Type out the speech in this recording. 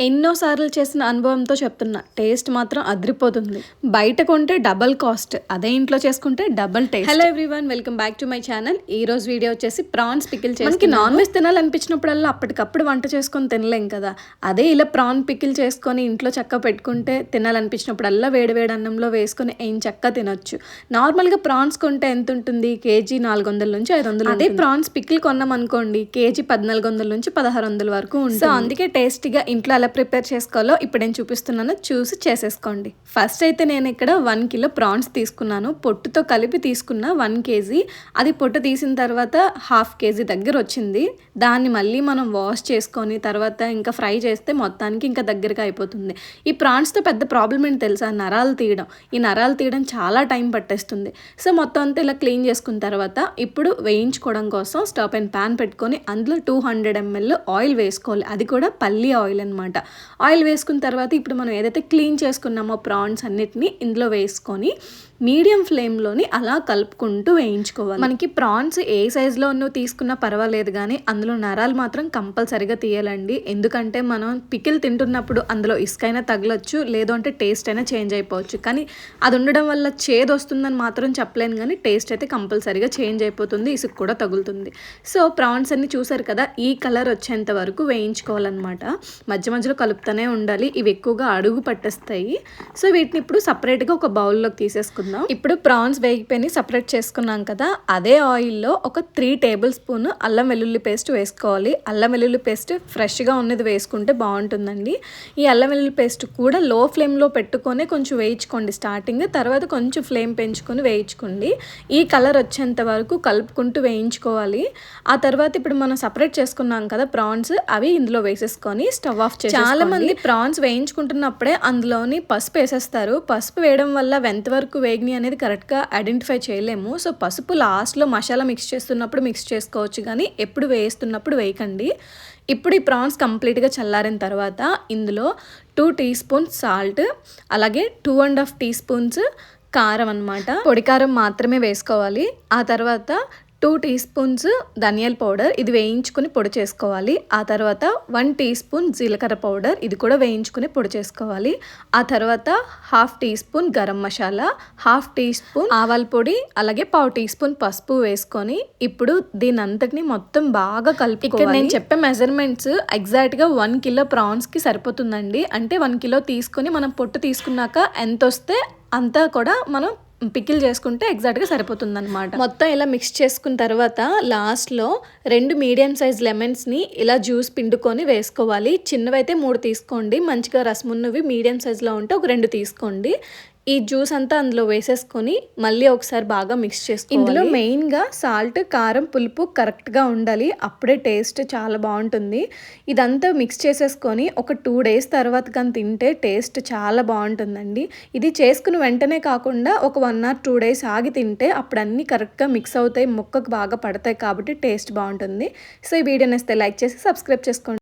ఎన్నో సార్లు చేసిన అనుభవంతో చెప్తున్నా, టేస్ట్ మాత్రం అదిరిపోతుంది. బయట కొంటే డబల్ కాస్ట్, అదే ఇంట్లో చేసుకుంటే double taste. Hello everyone, welcome back to my channel. ఈ రోజు వీడియో వచ్చేసి ప్రాన్స్ పికిల్ చేసి. మనకి నాన్ వెజ్ తినాలనిపించినప్పుడల్లా అప్పటికప్పుడు వంట చేసుకొని తినలేం కదా. అదే ఇలా ప్రాన్ పికిల్ చేసుకొని ఇంట్లో చక్క పెట్టుకుంటే తినాలనిపించినప్పుడల్లా వేడి వేడి అన్నంలో వేసుకొని ఏం చక్క తినొచ్చు. నార్మల్గా ప్రాన్స్ కొంటే ఎంత ఉంటుంది? కేజీ 400 నుంచి 500. అదే ప్రాన్స్ పికిల్ కొన్నాం అనుకోండి, కేజీ 1400 నుంచి 1600 వరకు ఉంటుంది. సో అందుకే టేస్టీగా ఇంట్లో ఎలా ప్రిపేర్ చేసుకోవాలో ఇప్పుడు నేను చూపిస్తున్నాను, చూసి చేసేసుకోండి. ఫస్ట్ అయితే నేను ఇక్కడ 1 కిలో ప్రాన్స్ తీసుకున్నాను. పొట్టుతో కలిపి తీసుకున్న 1 కేజీ. అది పొట్టు తీసిన తర్వాత 1/2 కేజీ దగ్గర వచ్చింది. దాన్ని మళ్ళీ మనం వాష్ చేసుకొని తర్వాత ఇంకా ఫ్రై చేస్తే మొత్తానికి ఇంకా దగ్గరగా అయిపోతుంది. ఈ ప్రాన్స్తో పెద్ద ప్రాబ్లం ఏంటి తెలుసా? నరాలు తీయడం. ఈ నరాలు తీయడం చాలా టైం పట్టేస్తుంది. సో మొత్తం అంతా ఇలా క్లీన్ చేసుకున్న తర్వాత ఇప్పుడు వేయించుకోవడం కోసం స్టవ్ పైన ప్యాన్ పెట్టుకొని అందులో 200 ml ఆయిల్ వేసుకోవాలి. అది కూడా పల్లి ఆయిల్ అనమాట. ఆయిల్ వేసుకున్న తర్వాత ఇప్పుడు మనం ఏదైతే క్లీన్ చేసుకున్నామో ప్రాన్స్ అన్నిటిని ఇందులో వేసుకొని మీడియం ఫ్లేమ్లోని అలా కలుపుకుంటూ వేయించుకోవాలి. మనకి ప్రాన్స్ ఏ సైజులో తీసుకున్నా పర్వాలేదు, కానీ అందులో నరాలు మాత్రం కంపల్సరిగా తీయాలండి. ఎందుకంటే మనం పికిల్ తింటున్నప్పుడు అందులో ఇసుకైనా తగలొచ్చు, లేదు అంటే టేస్ట్ అయినా చేంజ్ అయిపోవచ్చు. కానీ అది ఉండడం వల్ల చేదు వస్తుందని మాత్రం చెప్పలేను, కానీ టేస్ట్ అయితే కంపల్సరిగా చేంజ్ అయిపోతుంది, ఇసుక కూడా తగులుతుంది. సో ప్రాన్స్ అన్ని చూసారు కదా, ఈ కలర్ వచ్చేంత వరకు వేయించుకోవాలన్నమాట. మధ్య మధ్యలో కలుపుతూనే ఉండాలి, ఇవి ఎక్కువగా అడుగు పట్టేస్తాయి. సో వీటిని ఇప్పుడు సపరేట్గా ఒక బౌల్లోకి తీసేసుకుందాం. ఇప్పుడు ప్రాన్స్ వేగిపోయి సపరేట్ చేసుకున్నాం కదా, అదే ఆయిల్లో ఒక 3 టేబుల్ స్పూన్ అల్లం వెల్లుల్లి పేస్ట్ వేసుకోవాలి. అల్లం వెల్లుల్లి పేస్ట్ ఫ్రెష్గా ఉన్నది వేసుకుంటే బాగుంటుందండి. ఈ అల్లం వెల్లుల్లి పేస్ట్ కూడా లో ఫ్లేమ్లో పెట్టుకొని కొంచెం వేయించుకోండి స్టార్టింగ్, తర్వాత కొంచెం ఫ్లేమ్ పెంచుకొని వేయించుకోండి. ఈ కలర్ వచ్చేంత వరకు కలుపుకుంటూ వేయించుకోవాలి. ఆ తర్వాత ఇప్పుడు మనం సపరేట్ చేసుకున్నాం కదా ప్రాన్స్, అవి ఇందులో వేసేసుకొని స్టవ్ ఆఫ్ చేసి. చాలా మంది ప్రాన్స్ వేయించుకుంటున్నప్పుడే అందులోని పసుపు వేసేస్తారు. పసుపు వేయడం వల్ల ఎంతవరకు వేగినాయి అనేది కరెక్ట్గా ఐడెంటిఫై చేయలేము. సో పసుపు లాస్ట్లో మసాలా మిక్స్ చేస్తున్నప్పుడు మిక్స్ చేసుకోవచ్చు, కానీ ఎప్పుడు వేస్తున్నప్పుడు వేయకండి. ఇప్పుడు ఈ ప్రాన్స్ కంప్లీట్గా చల్లారిన తర్వాత ఇందులో 2 టీ స్పూన్స్ సాల్ట్, అలాగే 2.5 టీ స్పూన్స్ కారం అనమాట. పొడి కారం మాత్రమే వేసుకోవాలి. ఆ తర్వాత 2 టీ స్పూన్స్ ధనియాల పౌడర్, ఇది వేయించుకుని పొడి చేసుకోవాలి. ఆ తర్వాత 1 టీ స్పూన్ జీలకర్ర పౌడర్, ఇది కూడా వేయించుకుని పొడి చేసుకోవాలి. ఆ తర్వాత 1/2 teaspoon garam masala, 1/2 teaspoon ఆవాల పొడి, అలాగే 1/4 టీ స్పూన్ పసుపు వేసుకొని ఇప్పుడు దీని అంతటిని మొత్తం బాగా కలుపుకోవాలి. ఇక్కడ నేను చెప్పే మెజర్మెంట్స్ ఎగ్జాక్ట్గా 1 కిలో ప్రాన్స్కి సరిపోతుందండి. అంటే 1 కిలో తీసుకొని మనం పొట్టు తీసుకున్నాక ఎంత వస్తే అంతా కూడా మనం పికిల్ చేసుకుంటే ఎగ్జాక్ట్గా సరిపోతుంది అనమాట. మొత్తం ఇలా మిక్స్ చేసుకున్న తర్వాత లాస్ట్లో 2 మీడియం సైజ్ లెమన్స్ని ఇలా జ్యూస్ పిండుకొని వేసుకోవాలి. చిన్నవైతే 3 తీసుకోండి, మంచిగా రసమున్నవి మీడియం సైజులో ఉంటే ఒక 2 తీసుకోండి. ఈ జ్యూస్ అంతా అందులో వేసేసుకొని మళ్ళీ ఒకసారి బాగా మిక్స్ చేసుకోవాలి. ఇందులో మెయిన్గా సాల్ట్, కారం, పులుపు కరెక్ట్గా ఉండాలి, అప్పుడే టేస్ట్ చాలా బాగుంటుంది. ఇదంతా మిక్స్ చేసేసుకొని ఒక 2 డేస్ తర్వాత కానీ తింటే టేస్ట్ చాలా బాగుంటుందండి. ఇది చేసుకుని వెంటనే కాకుండా ఒక 1 or 2 డేస్ ఆగి తింటే అప్పుడు అన్నీ కరెక్ట్గా మిక్స్ అవుతాయి, ముక్కకు బాగా పడతాయి, కాబట్టి టేస్ట్ బాగుంటుంది. సో ఈ వీడియో నచ్చితే లైక్ చేసి సబ్స్క్రైబ్ చేసుకోండి.